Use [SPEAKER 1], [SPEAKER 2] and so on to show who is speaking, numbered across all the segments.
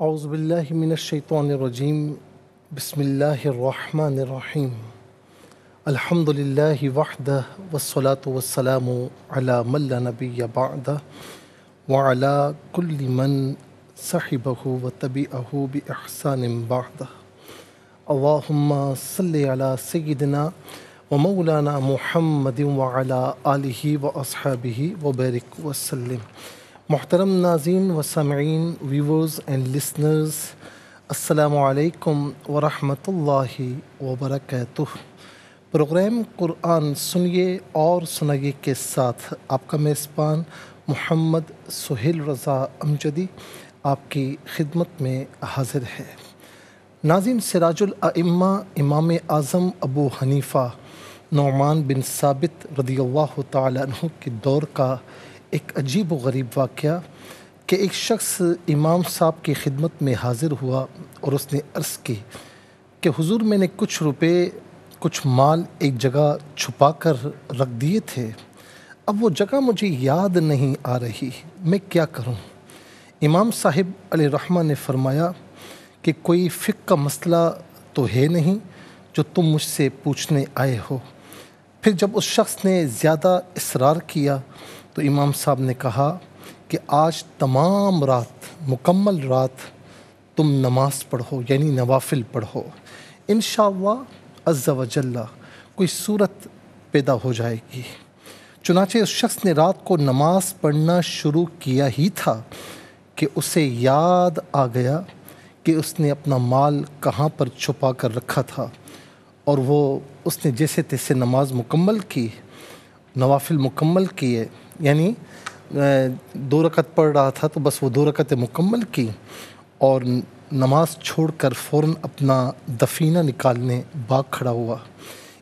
[SPEAKER 1] اعوذ باللہ من الشیطان الرجیم بسم اللہ الرحمن الرحیم الحمد للہ وحدہ والصلاة والسلام علی من لا نبی بعدہ وعلی کل من صحبہ وتبعہ بإحسان بعدہ اللہم صلی علی سیدنا ومولانا محمد وعلی آلہ واصحابہ وبارک وسلم۔ محترم ناظرین و سامعین، ویورز اینڈ لسنرز، السلام علیکم ورحمۃ اللہ وبرکاتہ۔ پروگرام قرآن سنیے اور سنائیے کے ساتھ آپ کا میزبان محمد سہیل رضا امجدی آپ کی خدمت میں حاضر ہے۔ ناظرین، سراج الائمہ امام اعظم ابو حنیفہ نعمان بن ثابت رضی اللہ تعالیٰ عنہ کے دور کا ایک عجیب و غریب واقعہ کہ ایک شخص امام صاحب کی خدمت میں حاضر ہوا اور اس نے عرض کی کہ حضور، میں نے کچھ روپے کچھ مال ایک جگہ چھپا کر رکھ دیے تھے، اب وہ جگہ مجھے یاد نہیں آ رہی، میں کیا کروں؟ امام صاحب علیہ الرحمہ نے فرمایا کہ کوئی فقہ کا مسئلہ تو ہے نہیں جو تم مجھ سے پوچھنے آئے ہو۔ پھر جب اس شخص نے زیادہ اصرار کیا تو امام صاحب نے کہا کہ آج تمام رات، مکمل رات تم نماز پڑھو، یعنی نوافل پڑھو، انشاءاللہ عز و جل کوئی صورت پیدا ہو جائے گی۔ چنانچہ اس شخص نے رات کو نماز پڑھنا شروع کیا ہی تھا کہ اسے یاد آ گیا کہ اس نے اپنا مال کہاں پر چھپا کر رکھا تھا، اور اس نے جیسے تیسے نماز مکمل کی، نوافل مکمل کیے، یعنی 2 رکعت پڑھ رہا تھا تو بس وہ 2 رکعتیں مکمل کی اور نماز چھوڑ کر فوراً اپنا دفینہ نکالنے بھاگ کھڑا ہوا۔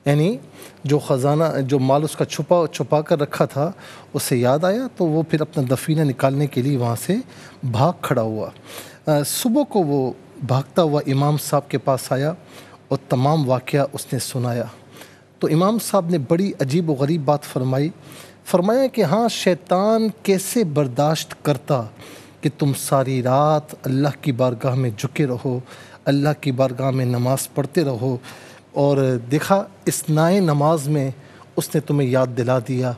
[SPEAKER 1] یعنی جو خزانہ، جو مال اس کا چھپا کر رکھا تھا، اسے یاد آیا تو وہ پھر اپنا دفینہ نکالنے کے لیے وہاں سے بھاگ کھڑا ہوا۔ صبح کو وہ بھاگتا ہوا امام صاحب کے پاس آیا اور تمام واقعہ اس نے سنایا تو امام صاحب نے بڑی عجیب و غریب بات فرمایا کہ ہاں، شیطان کیسے برداشت کرتا کہ تم ساری رات اللہ کی بارگاہ میں جھکے رہو، اللہ کی بارگاہ میں نماز پڑھتے رہو، اور دیکھا اثناء نماز میں اس نے تمہیں یاد دلا دیا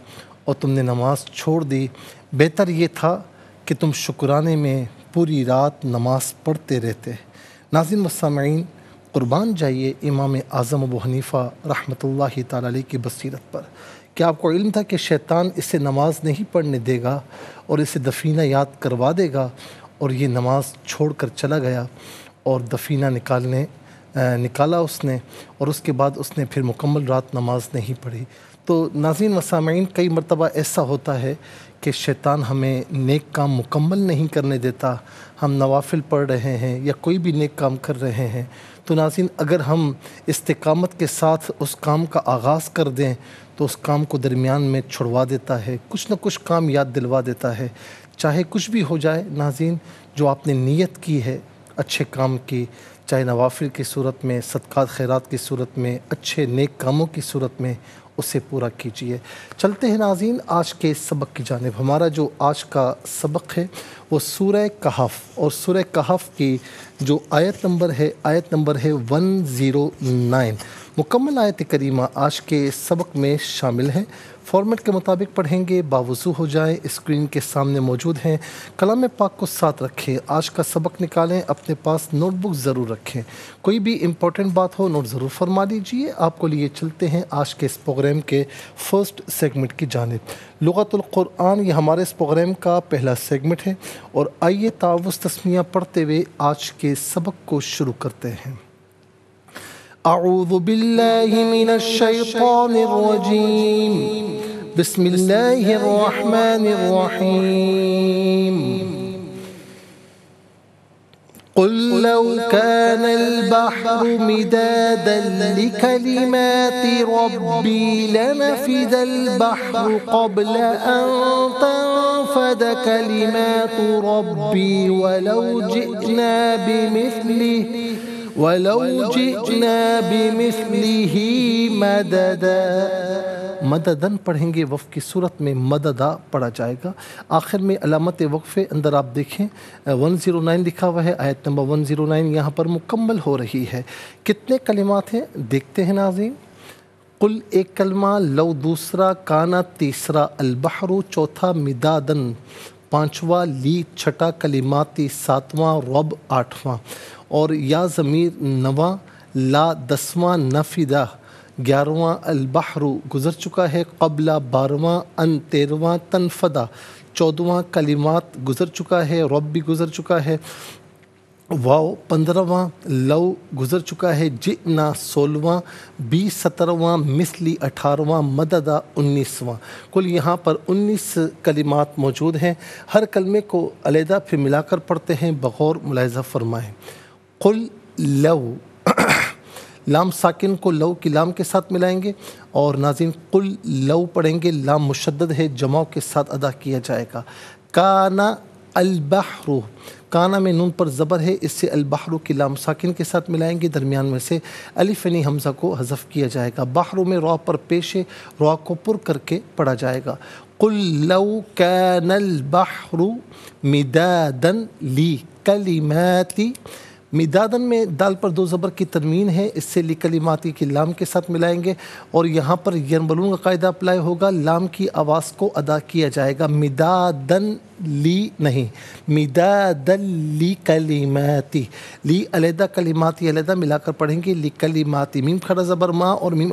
[SPEAKER 1] اور تم نے نماز چھوڑ دی۔ بہتر یہ تھا کہ تم شکرانے میں پوری رات نماز پڑھتے رہتے۔ ناظرین و سامعین، قربان جائیے امام اعظم ابو حنیفہ رحمۃ اللہ تعالیٰ علیہ کی بصیرت پر۔ کیا آپ کو علم تھا کہ شیطان اسے نماز نہیں پڑھنے دے گا اور اسے دفینہ یاد کروا دے گا؟ اور یہ نماز چھوڑ کر چلا گیا اور دفینہ نکالا اس نے، اور اس کے بعد اس نے پھر مکمل رات نماز نہیں پڑھی۔ تو ناظرین و سامعین، کئی مرتبہ ایسا ہوتا ہے کہ شیطان ہمیں نیک کام مکمل نہیں کرنے دیتا، ہم نوافل پڑھ رہے ہیں یا کوئی بھی نیک کام کر رہے ہیں، تو ناظرین اگر ہم استقامت کے ساتھ اس کام کا آغاز کر دیں تو اس کام کو درمیان میں چھڑوا دیتا ہے، کچھ نہ کچھ کام یاد دلوا دیتا ہے۔ چاہے کچھ بھی ہو جائے ناظرین، جو آپ نے نیت کی ہے اچھے کام کی، چاہے نوافل کی صورت میں، صدقات خیرات کی صورت میں، اچھے نیک کاموں کی صورت میں، اسے پورا کیجیے۔ چلتے ہیں ناظرین آج کے سبق کی جانب۔ ہمارا جو آج کا سبق ہے وہ سورہ کہف، اور سورہ کہف کی جو آیت نمبر ہے 109۔ مکمل آیت کریمہ آج کے سبق میں شامل ہیں۔ فارمیٹ کے مطابق پڑھیں گے، باوضو ہو جائیں، اسکرین کے سامنے موجود ہیں، کلام پاک کو ساتھ رکھیں، آج کا سبق نکالیں، اپنے پاس نوٹ بک ضرور رکھیں، کوئی بھی امپورٹنٹ بات ہو نوٹ ضرور فرما لیجیے۔ آپ کو لیے چلتے ہیں آج کے اس پروگرام کے فرسٹ سیگمنٹ کی جانب۔ لغت القرآن یہ ہمارے اس پروگرام کا پہلا سیگمنٹ ہے، اور آئیے تعوذ تسمیہ پڑھتے ہوئے آج کے سبق کو شروع کرتے ہیں۔ اعوذ باللہ من الشیطان الرجیم، بسم اللہ الرحمن الرحیم۔ قل لو كان البحر مدادا لكلمات ربي لنفد البحر قبل أن تنفد كلمات ربي ولو جئنا بمثله مددا مددن پڑھیں گے، وقف کی صورت میں مددہ پڑھا جائے گا۔ آخر میں علامت وقف اندر آپ دیکھیں 109 لکھا ہوا ہے، آیت نمبر 109 یہاں پر مکمل ہو رہی ہے۔ کتنے کلمات ہیں دیکھتے ہیں ناظرین۔ قل ایک کلمہ، لو دوسرا، کانا تیسرا، البحر چوتھا، مدادن پانچواں، لی چھٹا، کلماتی ساتواں، رب آٹھواں، اور یا ضمیر نواں، لا دسواں، نفدہ گیارہواں، البحر گزر چکا ہے، قبلہ بارہواں، ان تیرہواں، تنفدہ چودہواں، کلمات گزر چکا ہے، رب بھی گزر چکا ہے، واو 15واں، لو گزر چکا ہے، جئنا 16واں، بی 17واں، مثلی 18واں، مددہ 19واں۔ کل یہاں پر 19 کلمات موجود ہیں۔ ہر کلمے کو علیحدہ پھر ملا کر پڑھتے ہیں، بغور ملاحظہ فرمائیں۔ قل لو لام ساکن کو لو کی لام کے ساتھ ملائیں گے، اور ناظرین قل لو پڑھیں گے، لام مشدد ہے، جمع کے ساتھ ادا کیا جائے گا۔ کانا البحر، کانا میں نون پر زبر ہے، اس سے البحر کی لام ساکن کے ساتھ ملائیں گے، درمیان میں سے الف نی حمزہ کو حذف کیا جائے گا۔ بحر میں را پر پیش ہے، را کو پر کر کے پڑھا جائے گا۔ قل لو کان البحر مدادا لی کلماتی، مدادن میں دال پر دو زبر کی تنوین ہے، اس سے لکلماتی کی لام کے ساتھ ملائیں گے، اور یہاں پر ینبلون کا قاعدہ اپلائی ہوگا، لام کی آواز کو ادا کیا جائے گا، مدادن لی نہیں، مدادن لی کلماتی، لی علیحدہ کلماتی علیحدہ ملا کر پڑھیں گے، لی کلماتی، میم کھڑا زبر ما اور میم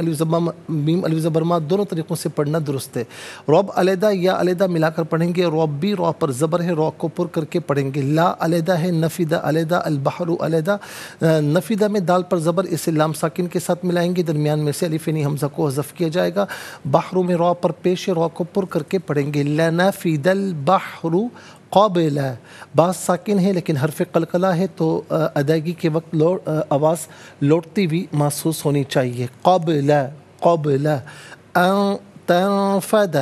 [SPEAKER 1] الف زبر ما دونوں طریقوں سے پڑھنا درست ہے۔ رب علیحدہ یا علیحدہ ملا کر پڑھیں گے، رب بھی را پر زبر ہے، را کو پر کر کے پڑھیں گے، لا علیحدہ ہے، نفدہ علیحدہ، البحر علیحدہ، نفدہ میں دال پر زبر، اسے لام ساکن کے ساتھ ملائیں گے، درمیان میں سے الف نی حمزہ کو حذف کیا جائے گا۔ بحر میں را پر پیش ہے، را کو پر کر کے پڑھیں گے، لنفد البحر قبل، بعض ساکن ہے لیکن حرف قلقلہ ہے تو ادائیگی کے وقت آواز لوٹتی ہوئی محسوس ہونی چاہیے۔ قبل قبل ان تنفد،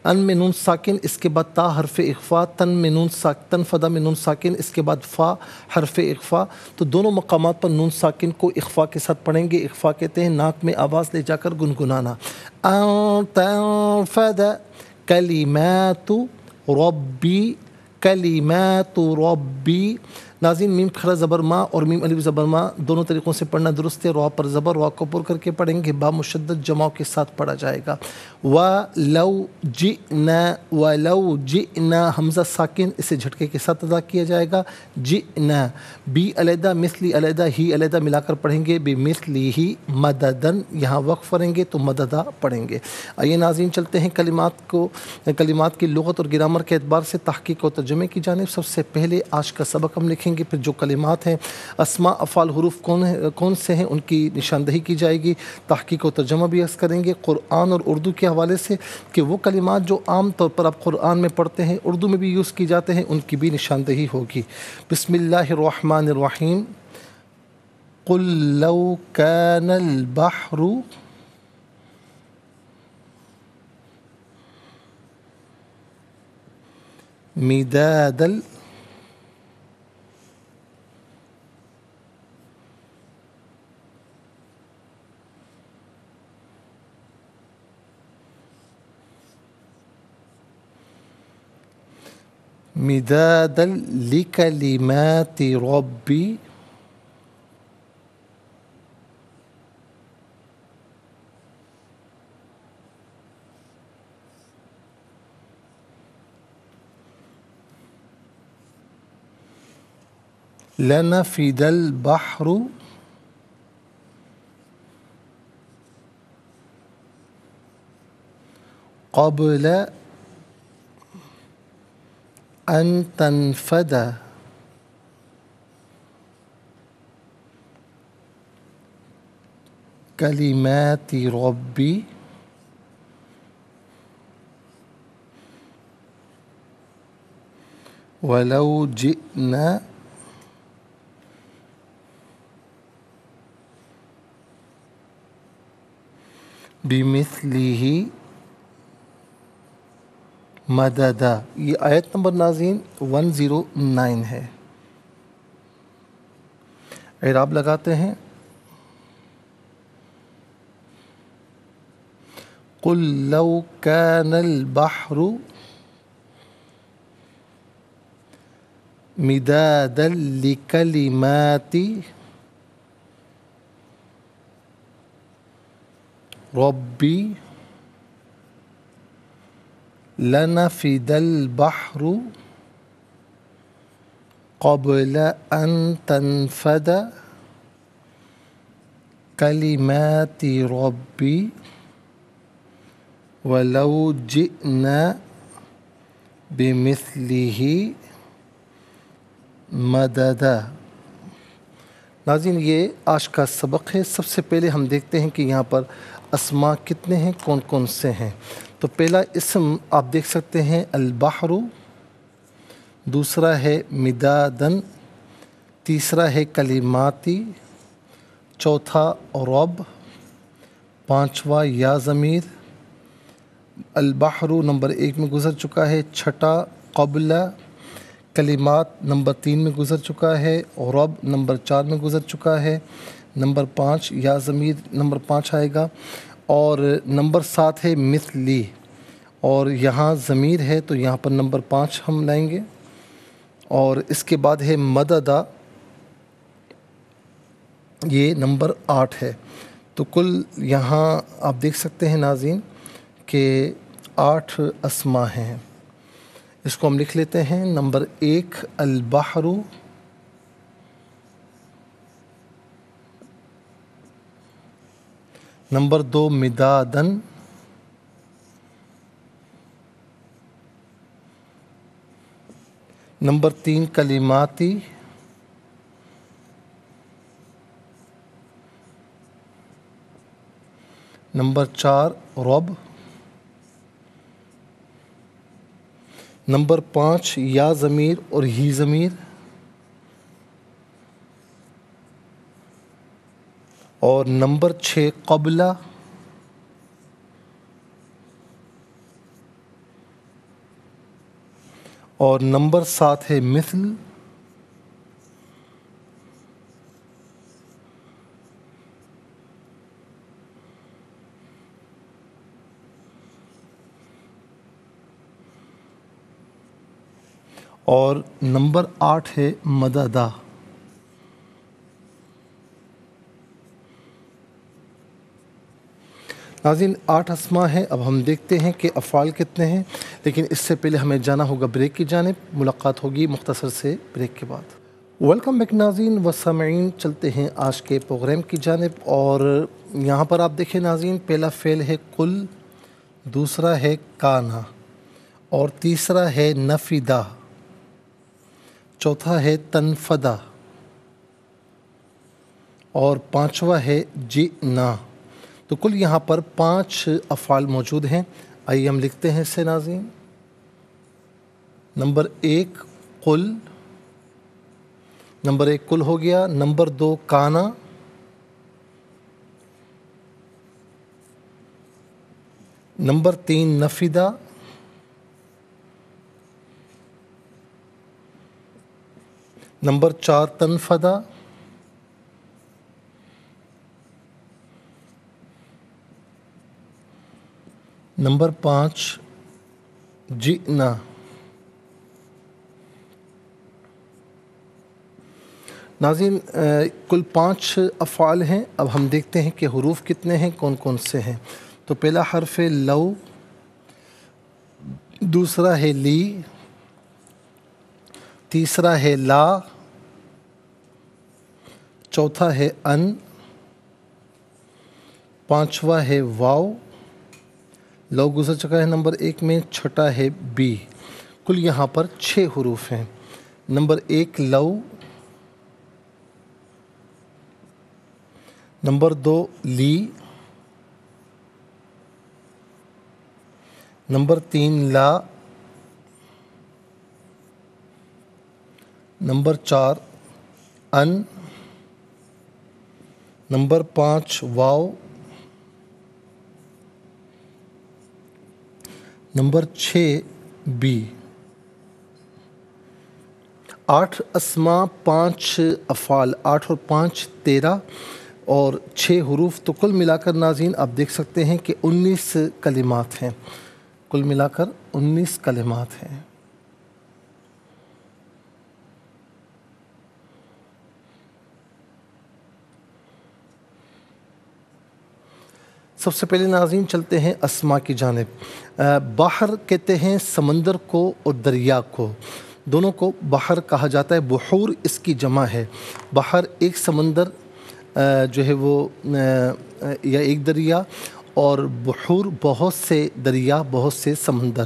[SPEAKER 1] ان میں نون ساکن، اس کے بعد تا حرف اخفا، تن میں نون ساکن، تنفدہ میں نون ساکن، اس کے بعد فا حرف اخفا، تو دونوں مقامات پر نون ساکن کو اخفا کے ساتھ پڑھیں گے۔ اخفا کہتے ہیں ناک میں آواز لے جا کر گنگنانا۔ ان تنفد کلمات ربی، کلمات ربی، ناظرین میم کھڑا زبر ما اور میم الف زبر ما دونوں طریقوں سے پڑھنا درست ہے، را پر زبر، را کو پر کر کے پڑھیں گے، با مشدد جمع کے ساتھ پڑھا جائے گا۔ وَلَوْ جِئْنَا، وَلَوْ جِئْنَا حمزہ ساکن، اسے جھٹکے کے ساتھ ادا کیا جائے گا، جِئْنَا، بی علیحدہ، مثلی علیحدہ، ہی علیحدہ ملا کر پڑھیں گے، بِمِثْلِهِ مَدَدًا، یہاں وقف کریں گے تو مددہ پڑھیں گے۔ آئیے ناظرین چلتے ہیں کلمات کی لغت اور گرامر کے اعتبار سے تحقیق و ترجمے کی جانب۔ سب سے پہلے آج کا سبق ہم لکھیں گے، پھر جو کلمات ہیں، اسماء افعال حروف کون سے ہیں ان کی نشاندہی کی جائے گی، تحقیق و ترجمہ بھی عرض کریں گے قرآن اور اردو کے حوالے سے، کہ وہ کلمات جو عام طور پر آپ قرآن میں پڑھتے ہیں، اردو میں بھی یوز کی جاتے ہیں، ان کی بھی نشاندہی ہوگی۔ بسم اللہ الرحمن الرحیم۔ قل لو کان البحر مدادا مدادا لکلمات ربی لنفد البحر قبل ان تنفد کلمات ربی ولو جئنا بمثلہ مددا۔ یہ آیت نمبر ناظرین 109 ہے۔ اعراب لگاتے ہیں۔ قل لو كان البحر مدادا لكلمات ربي لنفد البحر قبل أن تنفد كلمات ربي ولو جئنا بمثله مددا۔ ناظرین یہ آج کا سبق ہے۔ سب سے پہلے ہم دیکھتے ہیں کہ یہاں پر اسماء کتنے ہیں، کون کون سے ہیں۔ تو پہلا اسم آپ دیکھ سکتے ہیں البحر، دوسرا ہے مدادن، تیسرا ہے کلماتی، چوتھا رب، پانچواں یا ضمیر، البحر نمبر 1 میں گزر چکا ہے، چھٹا قبل، کلمات نمبر 3 میں گزر چکا ہے، رب نمبر 4 میں گزر چکا ہے، نمبر 5 یا ضمیر نمبر 5 آئے گا، اور نمبر 7 ہے مثلی، اور یہاں ضمیر ہے تو یہاں پر نمبر 5 ہم لائیں گے، اور اس کے بعد ہے مددا، یہ نمبر 8 ہے۔ تو کل یہاں آپ دیکھ سکتے ہیں ناظرین کہ 8 اسماء ہیں۔ اس کو ہم لکھ لیتے ہیں۔ نمبر 1 البحر، نمبر 2 مدادن، نمبر 3 کلماتی، نمبر 4 رب، نمبر 5 یا ضمیر اور ہی ضمیر، اور نمبر 6 قبلہ، اور نمبر 7 ہے مثل، اور نمبر 8 ہے مددا۔ ناظرین 8 اسماء ہیں۔ اب ہم دیکھتے ہیں کہ افعال کتنے ہیں، لیکن اس سے پہلے ہمیں جانا ہوگا بریک کی جانب۔ ملاقات ہوگی مختصر سے بریک کے بعد۔ ویلکم بیک ناظرین و سامعین، چلتے ہیں آج کے پروگرام کی جانب، اور یہاں پر آپ دیکھیں ناظرین، پہلا فعل ہے قل، دوسرا ہے کانا، اور تیسرا ہے نفدہ، چوتھا ہے تنفدہ، اور پانچواں ہے جئنا۔ تو کل یہاں پر 5 افعال موجود ہیں۔ آئیے ہم لکھتے ہیں اسے ناظرین۔ نمبر 1 قل، نمبر 1 قل ہو گیا، نمبر 2 کانا، نمبر 3 نفدہ، نمبر 4 تنفدہ، نمبر 5 جئنا۔ ناظرین کل 5 افعال ہیں۔ اب ہم دیکھتے ہیں کہ حروف کتنے ہیں، کون کون سے ہیں۔ تو پہلا حرف ہے لو، دوسرا ہے لی، تیسرا ہے لا، چوتھا ہے ان، پانچواں ہے واو، لو گزر چکا ہے نمبر 1 میں، چھٹا ہے بی۔ کل یہاں پر 6 حروف ہیں۔ نمبر 1 لو، نمبر 2 لی، نمبر 3 لا، نمبر 4 ان، نمبر 5 واو، نمبر 6 بی۔ 8 اسماء 5 افعال، 8 اور 5 13۔ اور 6 حروف، تو کل ملا کر ناظرین آپ دیکھ سکتے ہیں کہ 19 کلمات ہیں، کل ملا کر 19 کلمات ہیں۔ سب سے پہلے ناظرین چلتے ہیں اسماء کی جانب۔ بحر کہتے ہیں سمندر کو اور دریا کو، دونوں کو بحر کہا جاتا ہے۔ بحور اس کی جمع ہے۔ بحر ایک سمندر جو ہے وہ یا ایک دریا، اور بحور بہت سے دریا، بہت سے سمندر۔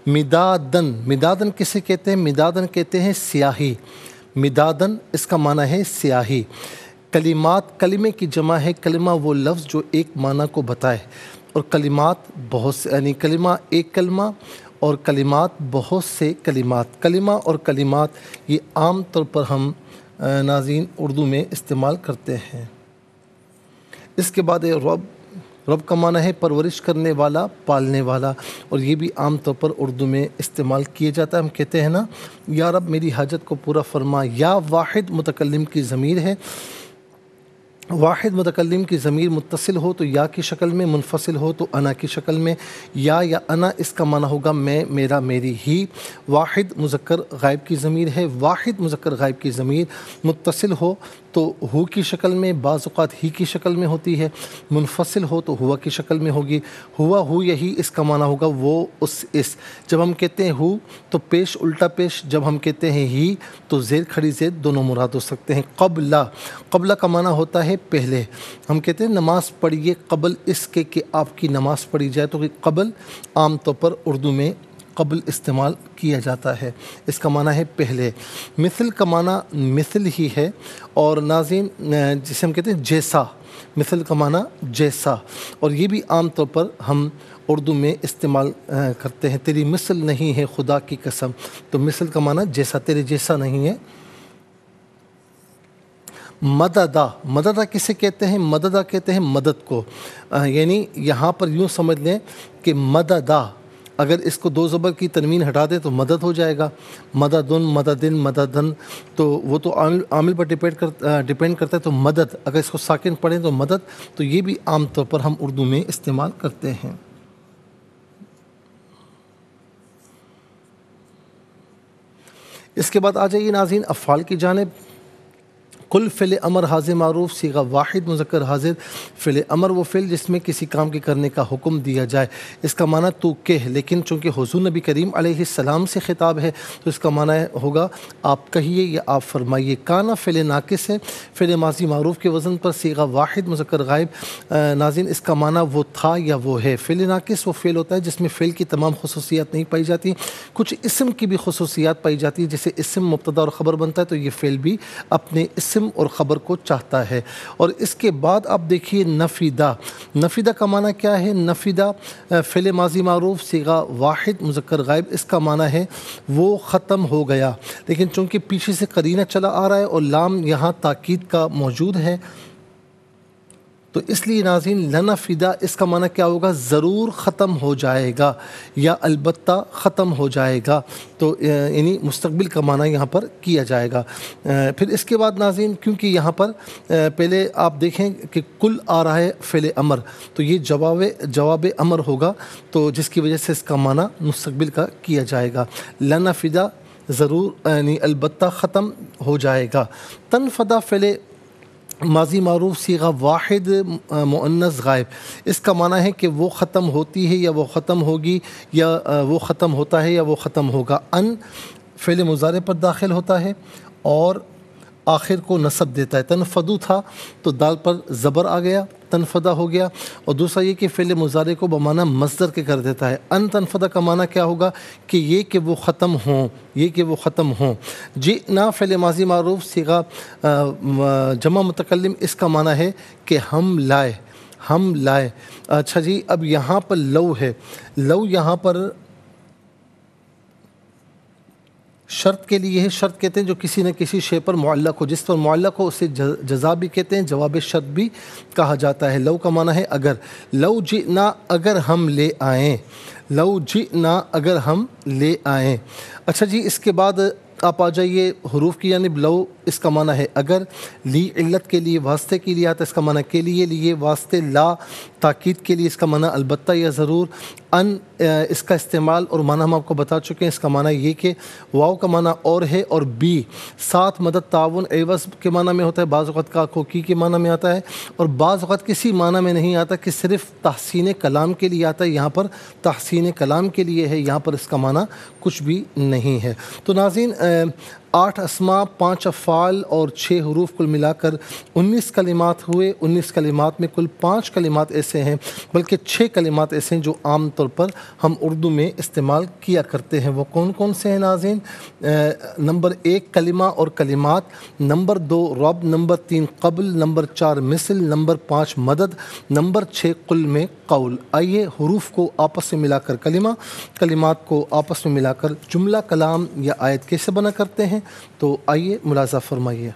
[SPEAKER 1] مدادن، مدادن کسے کہتے ہیں؟ مدادن کہتے ہیں سیاہی۔ مدادن اس کا معنی ہے سیاہی۔ کلمات، کلمے کی جمع ہے۔ کلمہ وہ لفظ جو ایک معنی کو بتائے، اور کلمات بہت سے، یعنی کلمہ ایک کلمہ اور کلمات بہت سے کلمات۔ کلمہ اور کلمات یہ عام طور پر ہم ناظرین اردو میں استعمال کرتے ہیں۔ اس کے بعد رب، رب کا معنی ہے پرورش کرنے والا، پالنے والا، اور یہ بھی عام طور پر اردو میں استعمال کیا جاتا ہے۔ ہم کہتے ہیں نا، یا رب میری حاجت کو پورا فرما۔ یا واحد متکلم کی ضمیر ہے۔ واحد متکلم کی ضمیر متصل ہو تو یا کی شکل میں، منفصل ہو تو انا کی شکل میں۔ یا انا اس کا معنی ہوگا میں، میرا، میری ہی۔ واحد مذکر غائب کی ضمیر ہے۔ واحد مذکر غائب کی ضمیر متصل ہو تو ہو کی شکل میں، بعض اوقات ہی کی شکل میں ہوتی ہے۔ منفصل ہو تو ہوا کی شکل میں ہوگی۔ ہوا، ہو، یہی اس کا معنی ہوگا وہ، اس۔ جب ہم کہتے ہیں ہو تو پیش الٹا پیش، جب ہم کہتے ہیں ہی تو زیر کھڑی زیر دونوں مراد ہو سکتے ہیں۔ قبلہ، قبلہ کا معنی ہوتا ہے پہلے۔ ہم کہتے ہیں نماز پڑھیے قبل اس کے کہ آپ کی نماز پڑھی جائے، تو قبل عام طور پر اردو میں قبل استعمال کیا جاتا ہے، اس کا معنی ہے پہلے۔ مثل کا معنی مثل ہی ہے، اور ناظرین جسے ہم کہتے ہیں جیسا، مثل کا معنی جیسا، اور یہ بھی عام طور پر ہم اردو میں استعمال کرتے ہیں۔ تیری مثل نہیں ہے خدا کی قسم، تو مثل کا معنی جیسا، تیرے جیسا نہیں ہے۔ مددہ، مددہ کسے کہتے ہیں؟ مددہ کہتے ہیں مدد کو، یعنی یہاں پر یوں سمجھ لیں کہ مددہ، اگر اس کو 2 زبر کی تنوین ہٹا دیں تو مدد ہو جائے گا۔ مددن، مددن، مددن، تو وہ تو عامل پر ڈیپینڈ کرتا ہے، تو مدد، اگر اس کو ساکن پڑھیں تو مدد، تو یہ بھی عام طور پر ہم اردو میں استعمال کرتے ہیں۔ اس کے بعد آ جائیے ناظرین افعال کی جانب۔ کل فعل امر حاضر معروف صیغہ واحد مذکر حاضر۔ فعل امر وہ فعل جس میں کسی کام کے کرنے کا حکم دیا جائے، اس کا معنی تو کہہ، لیکن چونکہ حضور نبی کریم علیہ السلام سے خطاب ہے تو اس کا معنی ہوگا آپ کہیے یا آپ فرمائیے۔ کانا فعل ناقص ہے، فعل ماضی معروف کے وزن پر صیغہ واحد مذکر غائب۔ ناظرین اس کا معنی وہ تھا یا وہ ہے۔ فعل ناقص وہ فعل ہوتا ہے جس میں فعل کی تمام خصوصیات نہیں پائی جاتی، کچھ اسم کی بھی خصوصیات پائی جاتی ہے، جیسے اسم مبتدا اور خبر بنتا ہے تو یہ فعل بھی اپنے اسم اور خبر کو چاہتا ہے۔ اور اس کے بعد آپ دیکھیے نفیدہ، نفیدہ کا معنی کیا ہے؟ نفیدہ فعل ماضی معروف صیغہ واحد مذکر غائب، اس کا معنی ہے وہ ختم ہو گیا، لیکن چونکہ پیچھے سے قرینہ چلا آ رہا ہے اور لام یہاں تاکید کا موجود ہے تو اس لیے ناظرین لنفیدہ اس کا معنی کیا ہوگا؟ ضرور ختم ہو جائے گا یا البتہ ختم ہو جائے گا، تو یعنی مستقبل کا معنی یہاں پر کیا جائے گا۔ پھر اس کے بعد ناظرین کیونکہ یہاں پر پہلے آپ دیکھیں کہ کل آ رہا ہے فعل امر، تو یہ جواب امر ہوگا، تو جس کی وجہ سے اس کا معنی مستقبل کا کیا جائے گا۔ لنفیدہ ضرور یعنی البتہ ختم ہو جائے گا۔ تنفدہ فعل ماضی معروف صیغہ واحد مؤنث غائب، اس کا معنی ہے کہ وہ ختم ہوتی ہے یا وہ ختم ہوگی یا وہ ختم ہوتا ہے یا وہ ختم ہوگا۔ ان فعل مضارع پر داخل ہوتا ہے اور آخر کو نصب دیتا ہے۔ تنفدو تھا تو دال پر زبر آ گیا، تنفدہ ہو گیا، اور دوسرا یہ کہ فعل مضارع کو بمعنی مصدر کے کر دیتا ہے۔ ان تنفدہ کا معنی کیا ہوگا؟ کہ یہ کہ وہ ختم ہوں، یہ کہ وہ ختم ہوں۔ جئنا فعل ماضی معروف صیغہ جمع متکلم، اس کا معنی ہے کہ ہم لائے، ہم لائے۔ اچھا جی، اب یہاں پر لو ہے، لو یہاں پر شرط کے لیے ہے۔ شرط کہتے ہیں جو کسی نہ کسی شے پر معلق ہو، جس پر معلق ہو اسے جزا بھی کہتے ہیں، جواب شرط بھی کہا جاتا ہے۔ لو کا معنی ہے اگر۔ لو جئنا اگر ہم لے آئیں، لو جئنا اگر ہم لے آئیں۔ اچھا جی، اس کے بعد آپ آ جائیے حروف کی یعنی لو اس کا معنی ہے اگر، لی علت کے لیے واسطے کے لیے آتا ہے اس کا معنی کے لیے واسطے، لا تاکید کے لیے اس کا معنی البتہ یا ضرور، ان اس کا استعمال اور معنی ہم آپ کو بتا چکے ہیں، اس کا معنی یہ کہ واو کا معنی اور ہے، اور بی ساتھ مدد تعاون عوض کے معنی میں ہوتا ہے، بعض اوقات کا کوکی کے معنی میں آتا ہے، اور بعض اوقات کسی معنی میں نہیں آتا کہ صرف تحسین کلام کے لیے آتا ہے، یہاں پر تحسین کلام کے لیے ہے، یہاں پر اس کا معنی کچھ بھی نہیں ہے۔ تو ناظرین 8 اسماء، 5 افعال اور 6 حروف کل ملا کر 19 کلمات ہوئے۔ 19 کلمات میں کل 5 کلمات ایسے ہیں، بلکہ 6 کلمات ایسے ہیں جو عام طور پر ہم اردو میں استعمال کیا کرتے ہیں۔ وہ کون کون سے ہیں ناظرین؟ نمبر 1 کلمہ اور کلمات، نمبر 2 رب، نمبر 3 قبل، نمبر 4 مثل، نمبر 5 مدد، نمبر 6 قل میں قول۔ آئیے حروف کو آپس میں ملا کر کلمہ، کلمات کو آپس میں ملا کر جملہ، کلام یا آیت کیسے بنا کرتے ہیں، تو آئیے ملاحظہ فرمائیے۔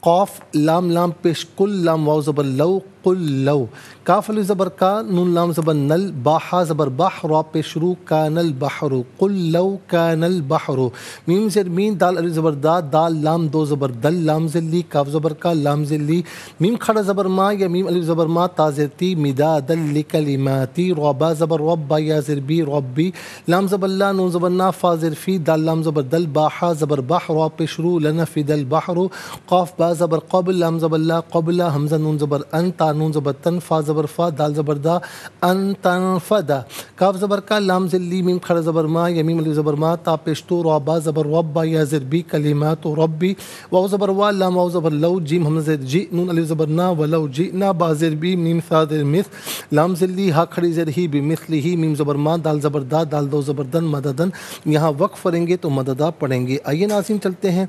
[SPEAKER 1] قاف لام لام پیش کل، لام واو زبر لو، قل لو، کاف الف زبر کا، نون لام زبر نل، با ہا زبر بح، را پیش رو، کان البحر، قل لو کان البحر، میم زیر مین، دال الف زبر دا، دال لام دو زبر دل، لام ذلی، کاف زبر کا، لام ذلی، میم کھڑا زبر ما یا میم الف زبر ما، تا زیر تی، مدادا لکلماتی، را با زبر رب، با یا زیر بی، ربی، لام زبر لا، نون زبر نا، فا زیر فی، دال لام زبر دل، با ہا زبر بح، را پیش رو، لنفد البحر، قاف با زبر قبل، لام زبر لا، قبل، حمزہ نون زبر ان، تا نون زبر تن، فا زبر فا، دال زبر دا، ان تنفدا، کاف زبر کا، لام ذلی، میم کھڑا زبر ما یا میم الف زبر ما، تا پیشتو، را با زبر رب، با یا زیر بی، کلمات ربی، واو زبر وا، لام واو زبر لو، جیم حمزہ جی، نون الف زبر نا، ولو جئنا، با زیر بی، میم ثا زیر مث، لام ذلی، ہا کھڑی زیر ہی، بمثلہ، میم زبر ما، دال زبر دا، دال دو زبر دن، مددن، یہاں وقف پڑھیں گے تو مددہ پڑھیں گے۔ آئیے ناظرین چلتے ہیں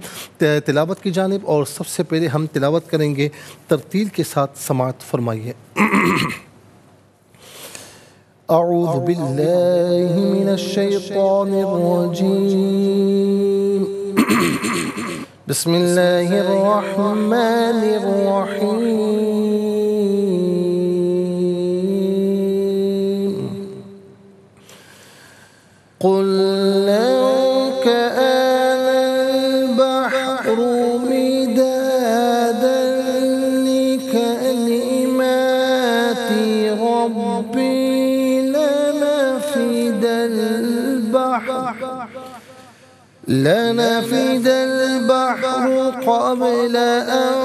[SPEAKER 1] تلاوت کی جانب، اور سب سے پہلے ہم تلاوت کریں گے، ترتیل کے ساتھ سماعت فرمائیے۔ اعوذ باللہ من الشیطان الرجیم، بسم اللہ الرحمن الرحیم، قل لو كان البحر مدادا لكلمات ربي لنفد البحر قبل أن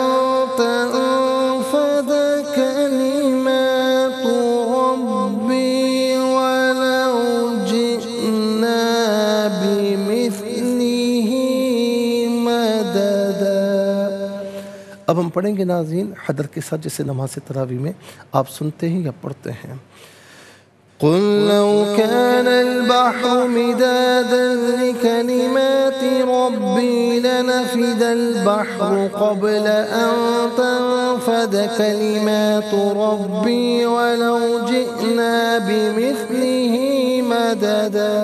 [SPEAKER 1] تنفد كلمات ربي ولو جئنا بمثله مددا۔ اب ہم پڑھیں گے ناظرین حدر کے ساتھ، جیسے نماز تراویح میں آپ سنتے ہیں یا پڑھتے ہیں۔ قل لو كان البحر مدادا لكلمات ربي لنفد البحر قبل أن تنفد كلمات ربي ولو جئنا بمثله مددا۔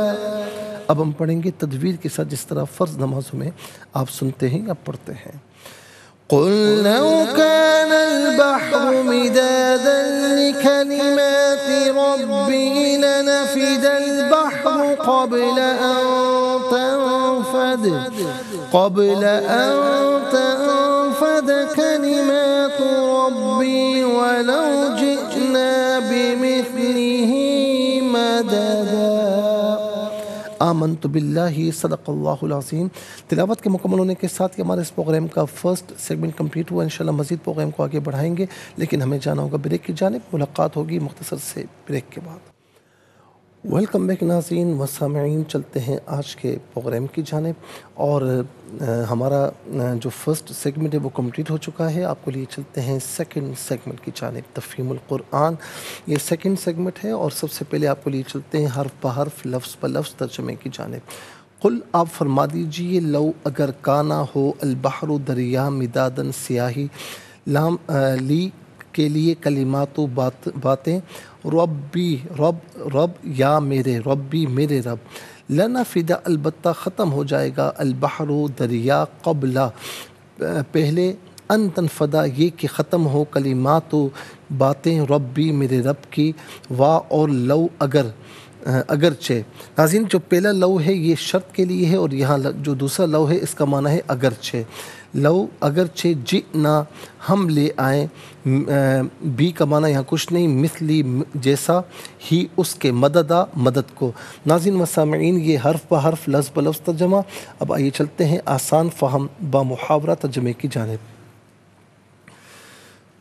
[SPEAKER 1] اب ہم پڑھیں گے تدویر کے ساتھ، جس طرح فرض نمازوں میں آپ سنتے ہیں یا پڑھتے ہیں۔ قل لو كان البحر مدادا لكلمات ربي لنفد البحر قبل أن تنفد كلمات ربي ولو جئنا بمثله مددا۔ آمنت باللہ، صدق اللہ العظیم۔ تلاوت کے مکمل ہونے کے ساتھ ہی ہمارے اس پروگرام کا فرسٹ سیگمنٹ کمپلیٹ ہوا۔ انشاءاللہ مزید پروگرام کو آگے بڑھائیں گے، لیکن ہمیں جانا ہوگا بریک کی جانب۔ ملاقات ہوگی مختصر سے بریک کے بعد۔ ویلکم بیک ناظرین و سامعین، چلتے ہیں آج کے پروگرام کی جانب، اور ہمارا جو فرسٹ سیگمنٹ ہے وہ کمپلیٹ ہو چکا ہے۔ آپ کو لیے چلتے ہیں سیکنڈ سیگمنٹ کی جانب، تفہیم القرآن۔ یہ سیکنڈ سیگمنٹ ہے، اور سب سے پہلے آپ کو لیے چلتے ہیں حرف بحرف، لفظ بلفظ ترجمے کی جانب۔ قل، آپ فرما دیجئے، لو اگر، کانا ہو، البحر دریا، مدادن سیاہی، لام لی کے لیے، کلمات باتیں، ربی رب یا میرے، ربی میرے رب، لنفد البتہ ختم ہو جائے گا، البحر دریا، قبل پہلے، ان تنفدا یہ کہ ختم ہو، کلمات باتیں، ربی میرے رب کی، وا اور لو اگر، اگرچہ ناظرین جو پہلا لو ہے یہ شرط کے لیے ہے، اور یہاں جو دوسرا لو ہے اس کا معنی ہے اگرچہ. لو اگرچہ جئنا ہم لے آئیں، بی کا معنی یہاں کچھ نہیں، مثلی جیسا، ہی اس کے، مددہ مدد کو. ناظرین و سامعین یہ حرف بہ حرف لفظ بہ لفظ ترجمہ. اب آئیے چلتے ہیں آسان فہم با محاورہ ترجمے کی جانب.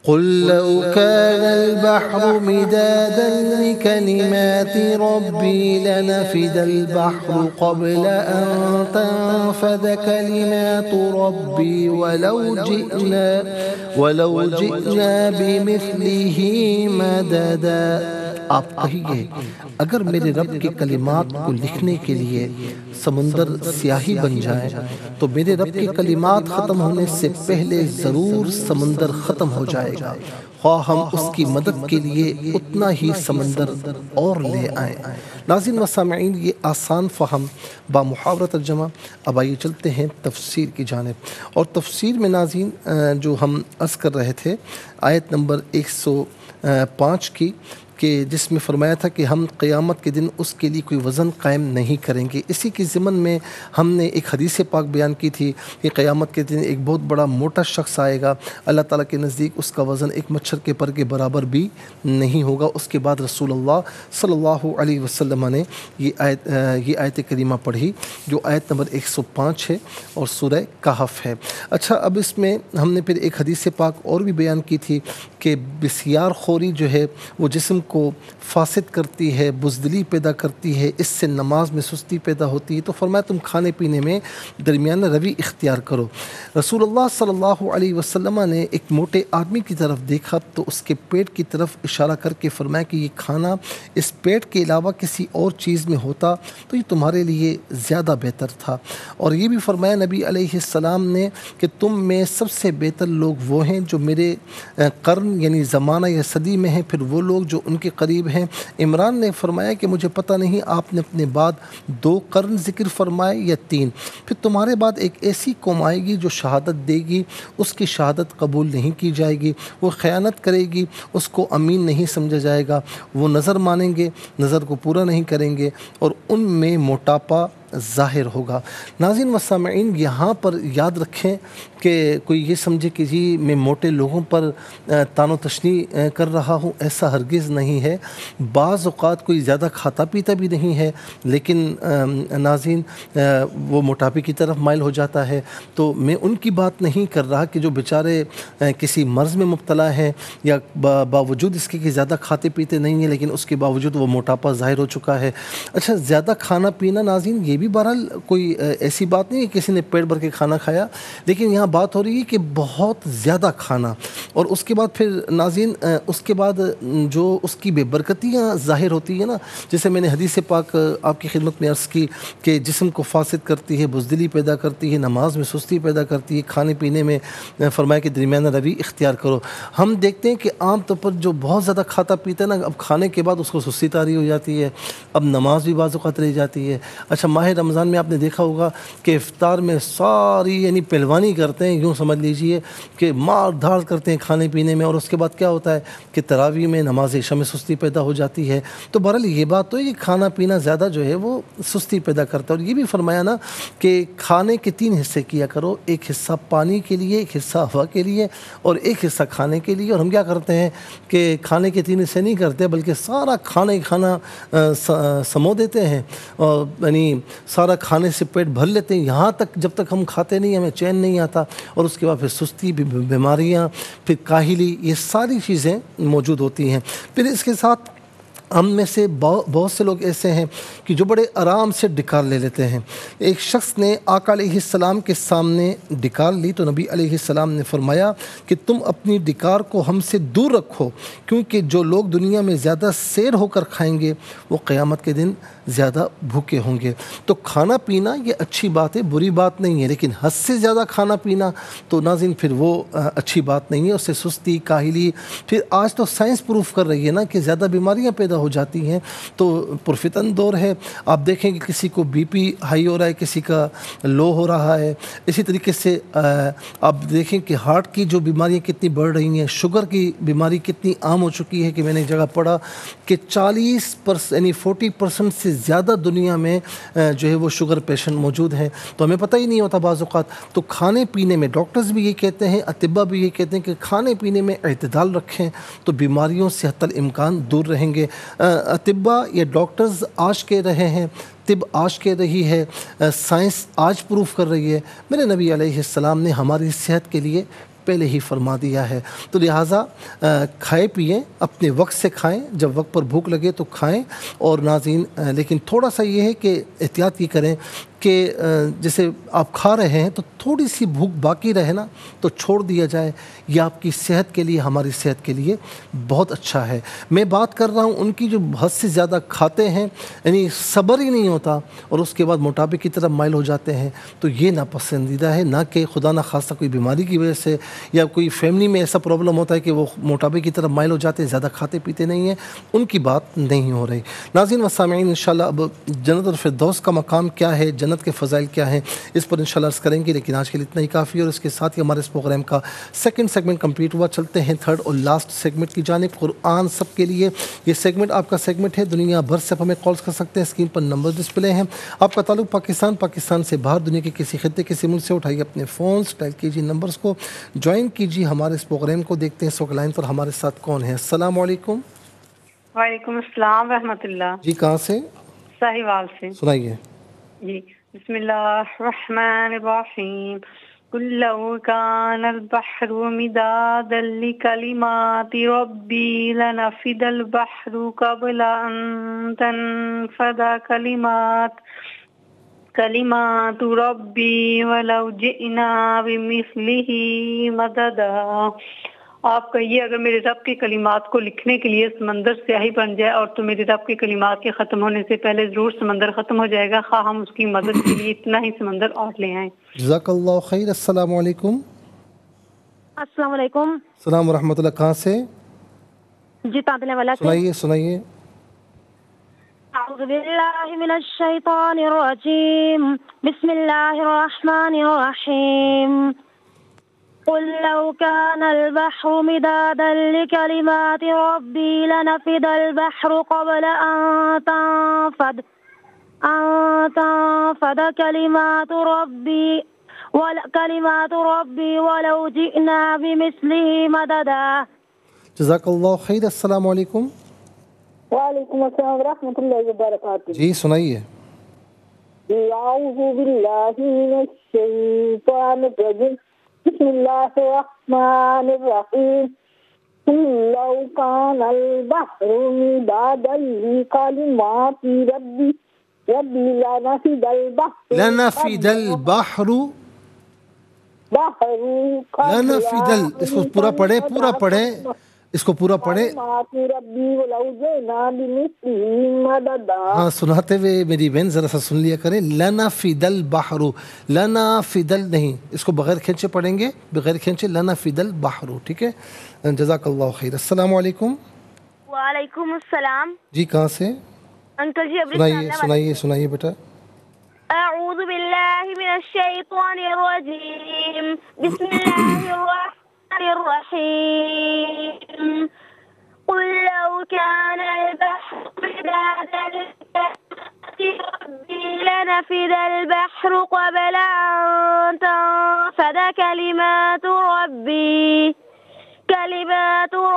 [SPEAKER 1] قل لو كان البحر مدادا لكلمات ربي لنفد البحر قبل أن تنفد كلمات ربي ولو جئنا بمثله مددا. آپ کہیے اگر میرے رب کے کلمات کو لکھنے کے لیے سمندر سیاہی بن جائے تو میرے رب کے کلمات ختم ہونے سے پہلے ضرور سمندر ختم ہو جائے گا، خواہ ہم اس کی مدد کے لیے اتنا ہی سمندر اور لے آئیں. ناظرین و سامعین یہ آسان فہم با محاورہ ترجمہ. اب آئیے چلتے ہیں تفسیر کی جانب. اور تفسیر میں ناظرین جو ہم عرض کر رہے تھے آیت نمبر 105 کی، کہ جس میں فرمایا تھا کہ ہم قیامت کے دن اس کے لیے کوئی وزن قائم نہیں کریں گے. اسی کی ضمن میں ہم نے ایک حدیث پاک بیان کی تھی کہ قیامت کے دن ایک بہت بڑا موٹا شخص آئے گا، اللہ تعالیٰ کے نزدیک اس کا وزن ایک مچھر کے پر کے برابر بھی نہیں ہوگا. اس کے بعد رسول اللہ صلی اللہ علیہ وسلم نے یہ آیت کریمہ پڑھی جو آیت نمبر 105 ہے اور سورہ کہف ہے. اچھا، اب اس میں ہم نے پھر ایک حدیث پاک اور بھی بیان کی تھی کہ بسیار خوری جو ہے وہ جسم کو فاسد کرتی ہے، بزدلی پیدا کرتی ہے، اس سے نماز میں سستی پیدا ہوتی ہے. تو فرمایا تم کھانے پینے میں درمیانہ روی اختیار کرو. رسول اللہ صلی اللہ علیہ وسلم نے ایک موٹے آدمی کی طرف دیکھا تو اس کے پیٹ کی طرف اشارہ کر کے فرمایا کہ یہ کھانا اس پیٹ کے علاوہ کسی اور چیز میں ہوتا تو یہ تمہارے لیے زیادہ بہتر تھا. اور یہ بھی فرمایا نبی علیہ السلام نے کہ تم میں سب سے بہتر لوگ وہ ہیں جو میرے قرن یعنی زمانہ یا صدی میں ہیں، پھر وہ لوگ جو ان کے قریب ہیں. عمران نے فرمایا کہ مجھے پتہ نہیں آپ نے اپنے بعد 2 قرن ذکر فرمائے یا 3. پھر تمہارے بعد ایک ایسی قوم آئے گی جو شہادت دے گی، اس کی شہادت قبول نہیں کی جائے گی، وہ خیانت کرے گی، اس کو امین نہیں سمجھا جائے گا، وہ نظر مانیں گے، نظر کو پورا نہیں کریں گے، اور ان میں موٹاپا ظاہر ہوگا. ناظرین و سامعین یہاں پر یاد رکھیں کہ کوئی یہ سمجھے کہ جی میں موٹے لوگوں پر تان و تشنیع کر رہا ہوں، ایسا ہرگز نہیں ہے. بعض اوقات کوئی زیادہ کھاتا پیتا بھی نہیں ہے لیکن ناظرین وہ موٹاپے کی طرف مائل ہو جاتا ہے. تو میں ان کی بات نہیں کر رہا کہ جو بیچارے کسی مرض میں مبتلا ہیں یا باوجود اس کے کہ زیادہ کھاتے پیتے نہیں ہیں لیکن اس کے باوجود وہ موٹاپا ظاہر ہو چکا ہے. اچھا، زیادہ کھانا پینا ناظرین یہ بھی بہرحال کوئی ایسی بات نہیں ہے کہ کسی نے پیٹ بھر کے کھانا کھایا، لیکن یہاں بات ہو رہی ہے کہ بہت زیادہ کھانا. اور اس کے بعد پھر ناظرین اس کے بعد جو اس کی بے برکتیاں ظاہر ہوتی ہیں نا، جیسے میں نے حدیث پاک آپ کی خدمت میں عرض کی کہ جسم کو فاسد کرتی ہے، بزدلی پیدا کرتی ہے، نماز میں سستی پیدا کرتی ہے، کھانے پینے میں فرمایا کہ درمیانہ روی اختیار کرو. ہم دیکھتے ہیں کہ عام طور پر جو بہت زیادہ کھاتا پیتا ہے نا، اب کھانے کے بعد اس کو سستی طاری ہو جاتی ہے، اب نماز بھی بعض اوقات رہ جاتی ہے. اچھا، ماہ رمضان میں آپ نے دیکھا ہوگا کہ افطار میں ساری یعنی پہلوانی کرتے ہیں، یوں سمجھ لیجئے کہ مار دھاڑ کرتے ہیں کھانے پینے میں، اور اس کے بعد کیا ہوتا ہے کہ تراویح میں نماز عشاء میں سستی پیدا ہو جاتی ہے. تو بہرحال یہ بات تو ہے کہ کھانا پینا زیادہ جو ہے وہ سستی پیدا کرتا ہے. اور یہ بھی فرمایا نا کہ کھانے کے 3 حصے کیا کرو، ایک حصہ پانی کے لیے، ایک حصہ ہوا کے لیے، اور ایک حصہ کھانے کے لیے. اور ہم کیا کرتے ہیں کہ کھانے کے 3 حصے نہیں کرتے بلکہ سارا کھانا ہی کھانا سمو دیتے ہیں، اور یعنی سارا کھانے سے پیٹ بھر لیتے ہیں، یہاں تک جب تک ہم کھاتے نہیں ہمیں چین نہیں آتا. اور اس کے بعد پھر سستی، بیماریاں، پھر کاہلی، یہ ساری چیزیں موجود ہوتی ہیں. پھر اس کے ساتھ ہم میں سے بہت سے لوگ ایسے ہیں کہ جو بڑے آرام سے ڈکار لے لیتے ہیں. ایک شخص نے آقا علیہ السلام کے سامنے ڈکار لی تو نبی علیہ السلام نے فرمایا کہ تم اپنی ڈکار کو ہم سے دور رکھو، کیونکہ جو لوگ دنیا میں زیادہ سیر ہو کر کھائیں گے وہ قیامت کے دن زیادہ بھوکے ہوں گے. تو کھانا پینا یہ اچھی بات ہے، بری بات نہیں ہے، لیکن حد سے زیادہ کھانا پینا تو ناظرین پھر وہ اچھی بات نہیں ہے. اس سے سستی، کاہلی، پھر آج تو سائنس پروف کر رہی ہے نا کہ زیادہ بیماریاں پیدا ہو جاتی ہیں تو پرفتن دور ہے. آپ دیکھیں کہ کسی کو بی پی ہائی ہو رہا ہے, کسی کا لو ہو رہا ہے. اسی طریقے سے آپ دیکھیں کہ ہارٹ کی جو بیماریاں کتنی بڑھ رہی ہیں, شوگر کی بیماری کتنی عام ہو چکی ہے کہ میں نے ایک جگہ پڑھا کہ 40% یعنی 40% سے زیادہ دنیا میں جو ہے وہ شوگر پیشنٹ موجود ہیں. تو ہمیں پتہ ہی نہیں ہوتا بعض اوقات. تو کھانے پینے میں ڈاکٹرز بھی یہ کہتے ہیں, اطباء بھی یہ کہتے ہیں کہ کھانے پینے میں اعتدال رکھیں تو بیماریوں سے حتی الامکان دور رہیں گے. اطباء یا ڈاکٹرز آج کہہ رہے ہیں, طب آج کہہ رہی ہے, سائنس آج پروف کر رہی ہے, میرے نبی علیہ السلام نے ہماری صحت کے لیے پہلے ہی فرما دیا ہے. تو لہٰذا کھائے پئیں, اپنے وقت سے کھائیں, جب وقت پر بھوک لگے تو کھائیں. اور ناظرین لیکن تھوڑا سا یہ ہے کہ احتیاط یہ کریں کہ جیسے آپ کھا رہے ہیں تو تھوڑی سی بھوک باقی رہے نا تو چھوڑ دیا جائے. یہ آپ کی صحت کے لیے, ہماری صحت کے لیے بہت اچھا ہے. میں بات کر رہا ہوں ان کی جو حد سے زیادہ کھاتے ہیں, یعنی صبر ہی نہیں ہوتا اور اس کے بعد موٹاپے کی طرف مائل ہو جاتے ہیں. تو یہ ناپسندیدہ ہے, نہ کہ خدا نہ خواستہ کوئی بیماری کی وجہ سے یا کوئی فیملی میں ایسا پرابلم ہوتا ہے کہ وہ موٹاپے کی طرف مائل ہو جاتے ہیں, زیادہ کھاتے پیتے نہیں ہیں, ان کی بات نہیں ہو رہی. ناظرین و سامعین انشاءاللہ اب جنت الفردوس کا مقام کیا ہے, جنت کے فضائل کیا ہیں, اس پر انشاءاللہ عرض کریں گے. لیکن آج کے لیے اتنا ہی کافی, اور اس کے ساتھ ہی ہمارے اس پروگرام کا سیکنڈ سیگمنٹ کمپلیٹ ہوا. چلتے ہیں تھرڈ اور لاسٹ سیگمنٹ کی جانب, قرآن سب کے لیے. یہ سیگمنٹ آپ کا سیگمنٹ ہے, دنیا بھر سے آپ ہمیں کالز کر سکتے ہیں, اسکرین پر نمبر ڈسپلے ہیں. آپ کا تعلق پاکستان سے باہر دنیا کے کسی خطے کسی ملک سے, اٹھائیے اپنے فونز, ڈائل کیجیے نمبرز کو, جوائن کیجیے ہمارے اس پروگرام کو. دیکھتے ہیں سوک لائن پر ہمارے ساتھ کون ہے. السلام علیکم.
[SPEAKER 2] وعلیکم السلام ورحمۃ اللہ.
[SPEAKER 1] جی کہاں سے؟
[SPEAKER 2] ساہیوال سے.
[SPEAKER 1] سنائیے.
[SPEAKER 2] جی بسم اللہ الرحمن الرحیم. قل لو كان البحر مدادا لكلمات ربي لنفد البحر قبل أن تنفد كلمات ربي ولو جئنا بمثله مددا. آپ کہیے اگر میرے رب کے کلمات کو لکھنے کے لیے سمندر سیاہی بن جائے اور تو میرے رب کے کلمات کے ختم ہونے سے پہلے ضرور سمندر ختم ہو جائے گا, خواہ ہم اس کی مدد کے لیے اتنا ہی سمندر اور لے آئیں.
[SPEAKER 1] جزاک اللہ خیر. السلام علیکم.
[SPEAKER 3] السلام علیکم.
[SPEAKER 1] السلام ورحمۃ اللہ. کہاں سے؟
[SPEAKER 3] جی تانتنے والا سے.
[SPEAKER 1] سنائیے.
[SPEAKER 3] اعوذ باللہ من الشیطان الرجیم. بسم اللہ الرحمن الرحیم. قل لو كان البحر مدادا لكلمات ربي لنفد البحر قبل أن تنفد كلمات ربي ولو جئنا بمثله مددا.
[SPEAKER 1] جزاک اللہ خیر. السلام علیکم.
[SPEAKER 4] وعلیکم السلام ورحمۃ اللہ وبرکاتہ.
[SPEAKER 1] جی سنائیے.
[SPEAKER 4] اعوذ باللہ من الشیطان الرجیم. بسم اللہ الرحمن الرحیم. لو كان البحر مدادا لكلمات ربي لنفد
[SPEAKER 1] البحر اس کو پورا پڑھیں اس کو پورا پڑھیں. ہاں سناتے ہوئے میری بہن ذرا سا سن لیا کریں. لنفد البحر, لنفد نہیں, اس کو بغیر کھینچے پڑھیں گے, بغیر کھینچے لنفد البحر. ٹھیک ہے, جزاک اللہ خیر. السلام علیکم.
[SPEAKER 3] وعلیکم السلام.
[SPEAKER 1] جی کہاں سے؟
[SPEAKER 3] انکل جی
[SPEAKER 1] سنائیے بیٹا.
[SPEAKER 3] اعوذ باللہ من الشیطان الرجیم. بسم اللہ الرحمن الرحیم. قل لو كان البحر مدادا لكلمات ربي لنفد البحر قبل أن تنفد كلمات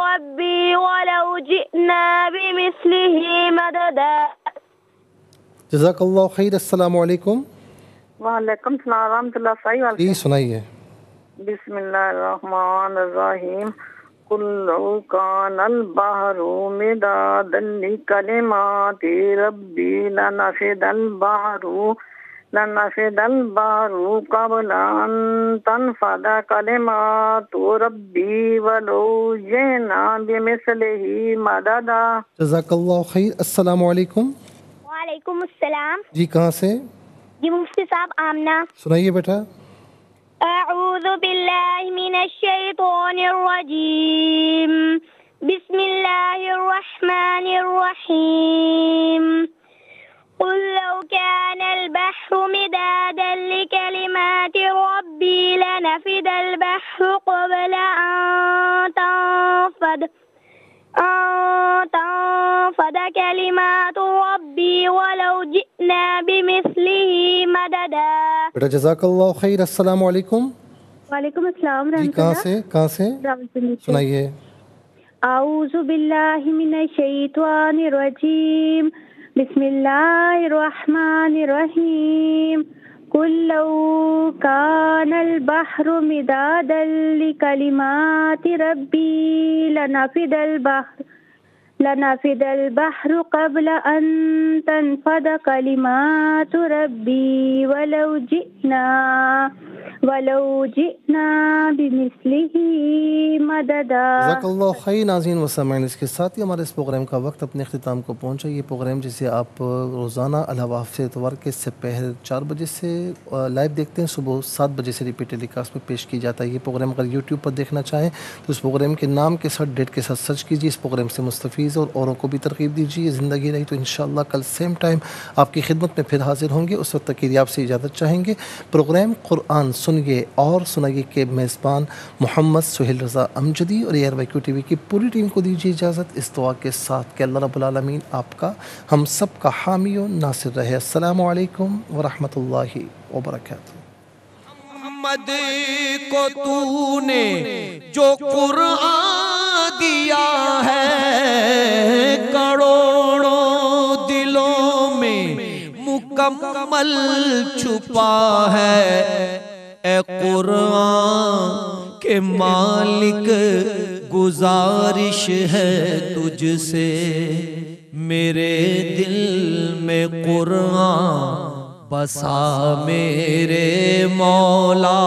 [SPEAKER 3] ربي ولو جئنا بمثله مددا.
[SPEAKER 1] جزاک اللہ خیر. السلام علیکم.
[SPEAKER 4] وعلیکم السلام ورحمۃ اللہ. صحیح.
[SPEAKER 1] جی سنائیے.
[SPEAKER 4] بسم اللہ الرحمن الرحیم. قل لو كان البحر مدادا لكلمات ربي لنفد البحر قبل أن تنفد كلمات ربي ولو جئنا بمثله مددا.
[SPEAKER 1] جزاک اللہ خیر. السلام علیکم.
[SPEAKER 3] وعلیکم السلام.
[SPEAKER 1] جی کہاں سے؟
[SPEAKER 3] جی مفتی صاحب آمنہ.
[SPEAKER 1] سنائیے بیٹا.
[SPEAKER 3] اعوذ باللہ من الشیطان الرجیم. بسم الله الرحمن الرحيم قل لو كان البحر مدادا لكلمات ربي لنفد البحر قبل أن تنفد كلمات ربي ولو جئنا بمثله مددا.
[SPEAKER 1] بیٹا جزاک اللہ خیر. السلام علیکم.
[SPEAKER 3] وعلیکم السلام
[SPEAKER 1] جی
[SPEAKER 3] ورحمۃ
[SPEAKER 1] کہاں
[SPEAKER 3] اللہ.
[SPEAKER 1] سے سنائیے.
[SPEAKER 3] اعوذ باللہ من الشیطان الرجیم بسم اللہ الرحمن الرحیم قل لو کان البحر مدادا لکلمات ربی لنفد البحر قبل ان تنفد کلمات ربی ولو جئنا بمثله مددا.
[SPEAKER 1] جزاک اللہ خیر. ناظرین و سامعین، اس کے ساتھ ہی ہمارے اس پروگرام کا وقت اپنے اختتام کو پہنچا. یہ پروگرام جسے آپ روزانہ علاوہ ہفتے اتوار کے سپہر 4 بجے سے لائیو دیکھتے ہیں، صبح 7 بجے سے ریپیٹ ٹیلی کاسٹ میں پیش کی جاتا ہے. یہ پروگرام اگر یوٹیوب پر دیکھنا چاہیں تو اس پروگرام کے نام کے ساتھ ڈیٹ کے ساتھ سرچ کیجیے. اس پروگرام سے مستفیض اور اوروں کو بھی ترغیب دیجیے. زندگی رہی تو انشاءاللہ کل سیم ٹائم آپ کی خدمت میں پھر حاضر ہوں گے. اس وقت تک کے لیے آپ سے اجازت چاہیں گے. پروگرام قرآن سنیے اور سنائیے کے میزبان محمد سہیل رضا امجدی اور ARYQ TV کی پوری ٹیم کو دیجیے اجازت اس دعا کے ساتھ کہ اللہ رب العالمین آپ کا ہم سب کا حامی و ناصر رہے. السلام علیکم ورحمۃ اللہ وبرکاتہ.
[SPEAKER 5] محمد کو تو نے جو قرآن دیا ہے کروڑوں دلوں میں مکمل چھپا ہے. اے قرآن کے مالک گزارش ہے تجھ سے، میرے دل میں قرآن بسا میرے مولا.